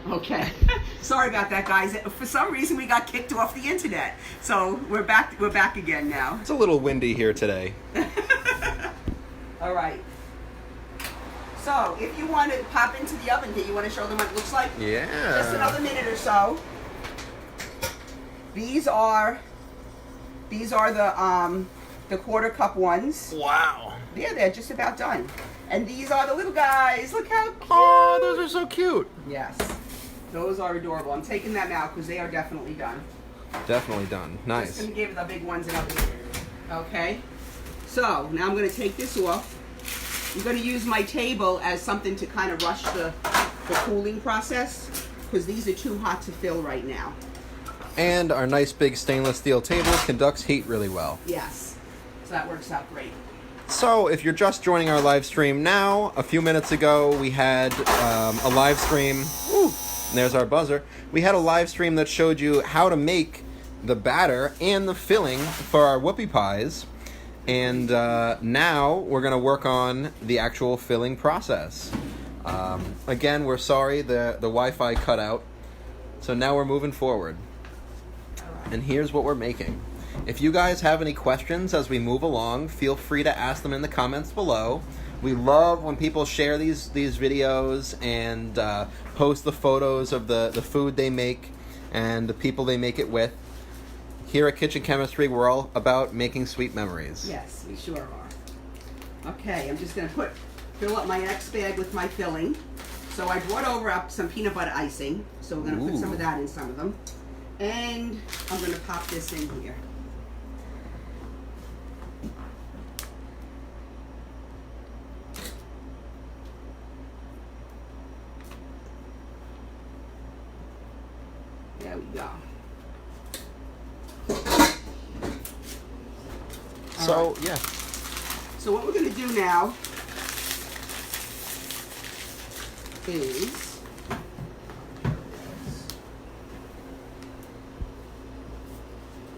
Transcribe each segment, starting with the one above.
Okay. Sorry about that, guys. For some reason, we got kicked off the internet. So we're back. We're back again now. It's a little windy here today. All right. So if you want to pop into the oven, do you want to show them what it looks like? Yeah. Just another minute or so. These are the quarter cup ones. Wow. Yeah, they're just about done. And these are the little guys. Look how cute. Oh, those are so cute. Yes. Those are adorable. I'm taking them out because they are definitely done. Definitely done. Nice. Just going to give the big ones another minute. Okay. So, now I'm going to take this off. I'm going to use my table as something to kind of rush the cooling process because these are too hot to fill right now. And our nice big stainless steel table conducts heat really well. Yes. So that works out great. So, if you're just joining our live stream now, a few minutes ago we had a live stream. Ooh, there's our buzzer. We had a live stream that showed you how to make the batter and the filling for our Whoopie Pies. And now we're going to work on the actual filling process. Again, we're sorry the Wi-Fi cut out. So now we're moving forward. And here's what we're making. If you guys have any questions as we move along, feel free to ask them in the comments below. We love when people share these videos and post the photos of the food they make and the people they make it with. Here at Kitchen Chemistry, we're all about making sweet memories. Yes, we sure are. Okay, I'm just going to fill up my next bag with my filling. So I brought up some peanut butter icing. So we're going to put some of that in some of them. And I'm going to pop this in here. There we go. So, right. Yeah. So what we're going to do now is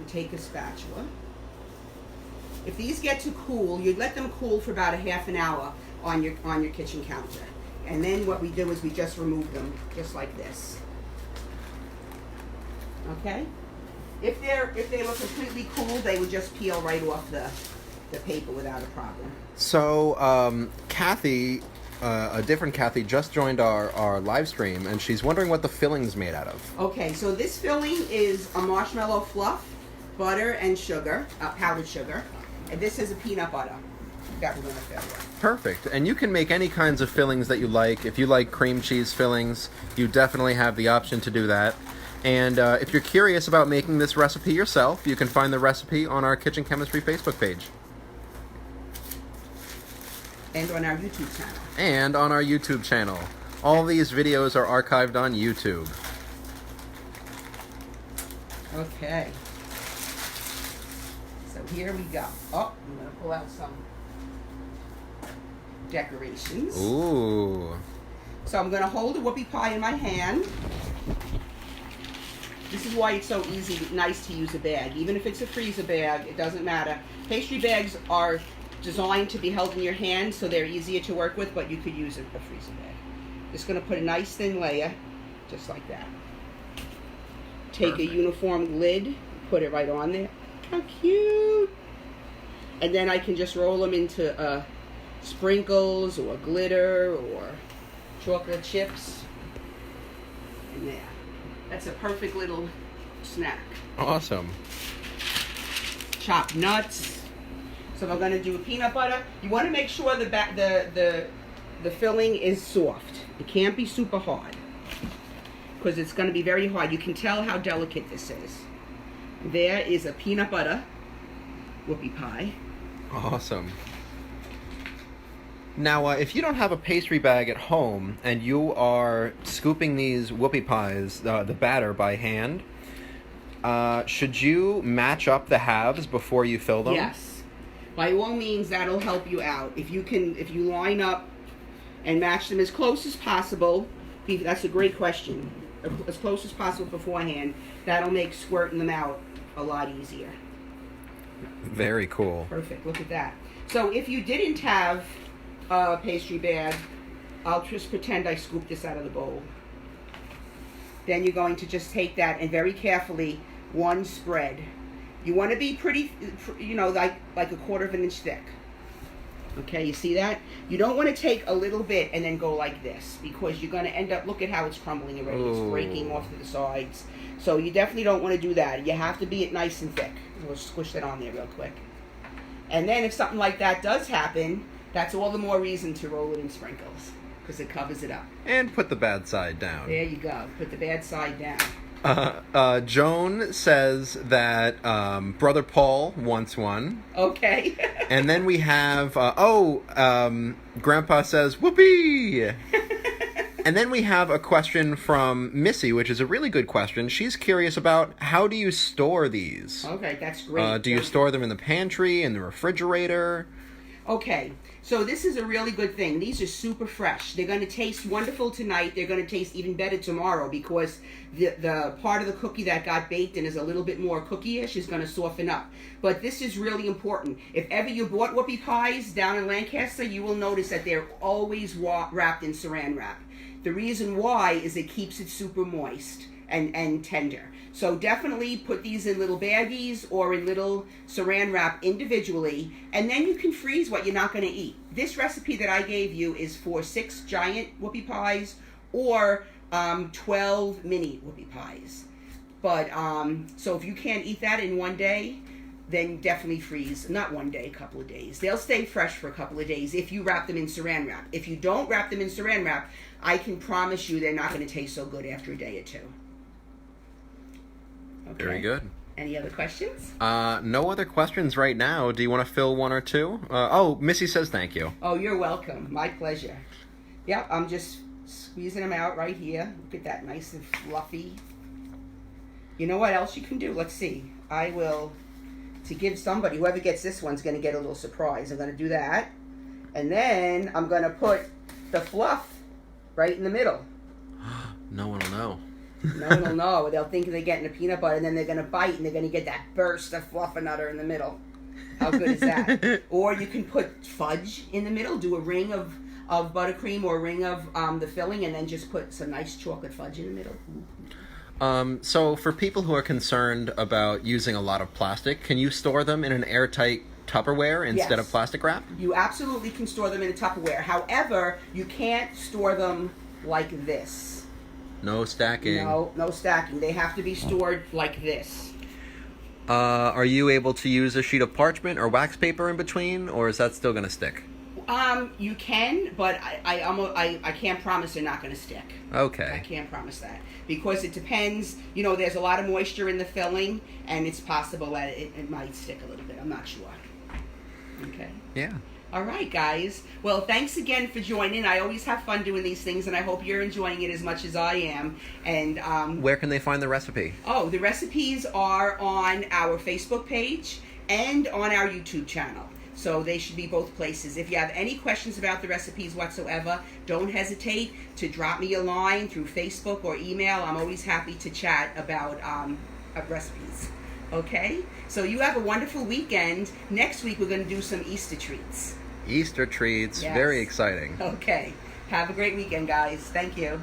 take a spatula. If these get too cool, you let them cool for about a half an hour on your kitchen counter. And then what we do is we just remove them just like this. Okay? If they look completely cool, they would just peel right off the paper without a problem. So, Kathy, a different Kathy, just joined our live stream, and she's wondering what the filling's made out of. Okay, so this filling is a marshmallow fluff, butter, and sugar, powdered sugar. And this is a peanut butter that we're going to fill with. Perfect. And you can make any kinds of fillings that you like. If you like cream cheese fillings, you definitely have the option to do that. And if you're curious about making this recipe yourself, you can find the recipe on our Kitchen Chemistry Facebook page. And on our YouTube channel. All these videos are archived on YouTube. Okay. So here we go. Oh, I'm going to pull out some decorations. Ooh. So I'm going to hold a Whoopie Pie in my hand. This is why it's so nice to use a bag. Even if it's a freezer bag, it doesn't matter. Pastry bags are designed to be held in your hand, so they're easier to work with, but you could use a freezer bag. Just going to put a nice thin layer, just like that. Take Perfect. A uniform lid, put it right on there. How cute! And then I can just roll them into sprinkles or glitter or chocolate chips. And there. That's a perfect little snack. Awesome. Chopped nuts. So we're going to do a peanut butter. You want to make sure the filling is soft. It can't be super hard because it's going to be very hard. You can tell how delicate this is. There is a peanut butter Whoopie Pie. Awesome. Now, if you don't have a pastry bag at home and you are scooping these Whoopie Pies, the batter by hand, should you match up the halves before you fill them? Yes. By all means, that'll help you out. If you line up and match them as close as possible, that's a great question. As close as possible beforehand, that'll make squirting them out a lot easier. Very cool. Perfect. Look at that. So if you didn't have a pastry bag, I'll just pretend I scooped this out of the bowl. Then you're going to just take that and very carefully, one spread. You want to be pretty, like a quarter of an inch thick. Okay, you see that? You don't want to take a little bit and then go like this, because you're going to end up, look at how it's crumbling already. It's breaking off to the sides. So you definitely don't want to do that. You have to be nice and thick. We'll squish that on there real quick. And then if something like that does happen, that's all the more reason to roll it in sprinkles, because it covers it up. And put the bad side down. There you go. Put the bad side down. Joan says that Brother Paul wants one. Okay. And then we have, Grandpa says, whoopee! And then we have a question from Missy, which is a really good question. She's curious about, how do you store these? Okay, that's great. Do you store them in the pantry, in the refrigerator? Okay, so this is a really good thing. These are super fresh. They're going to taste wonderful tonight. They're going to taste even better tomorrow, because the part of the cookie that got baked and is a little bit more cookie-ish is going to soften up. But this is really important. If ever you bought Whoopie Pies down in Lancaster, you will notice that they're always wrapped in saran wrap. The reason why is it keeps it super moist and tender. So definitely put these in little baggies or in little saran wrap individually, and then you can freeze what you're not going to eat. This recipe that I gave you is for 6 giant Whoopie Pies or 12 mini Whoopie Pies. But so if you can't eat that in one day, then definitely freeze. Not one day, a couple of days. They'll stay fresh for a couple of days if you wrap them in saran wrap. If you don't wrap them in saran wrap, I can promise you they're not going to taste so good after a day or two. Okay. Very good. Any other questions? No other questions right now. Do you want to fill one or two? Missy says thank you. Oh, you're welcome. My pleasure. Yep, I'm just squeezing them out right here. Look at that, nice and fluffy. You know what else you can do? Let's see. I will, to give somebody, whoever gets this one's going to get a little surprise. I'm going to do that. And then I'm going to put the fluff right in the middle. No one will know. No one will know. They'll think they're getting a peanut butter, and then they're going to bite, and they're going to get that burst of fluffernutter in the middle. How good is that? Or you can put fudge in the middle. Do a ring of buttercream or a ring of the filling, and then just put some nice chocolate fudge in the middle. So for people who are concerned about using a lot of plastic, can you store them in an airtight Tupperware instead of plastic wrap? You absolutely can store them in a Tupperware. However, you can't store them like this. No stacking. No stacking. They have to be stored like this. Are you able to use a sheet of parchment or wax paper in between, or is that still going to stick? You can, but I can't promise they're not going to stick. Okay. I can't promise that, because it depends. There's a lot of moisture in the filling, and it's possible that it might stick a little bit. I'm not sure. Okay. Yeah. All right, guys. Well, thanks again for joining. I always have fun doing these things, and I hope you're enjoying it as much as I am. And where can they find the recipe? Oh, the recipes are on our Facebook page and on our YouTube channel. So they should be both places. If you have any questions about the recipes whatsoever, don't hesitate to drop me a line through Facebook or email. I'm always happy to chat about recipes. Okay? So you have a wonderful weekend. Next week we're going to do some Easter treats. Easter treats. Yes. Very exciting. Okay. Have a great weekend, guys. Thank you.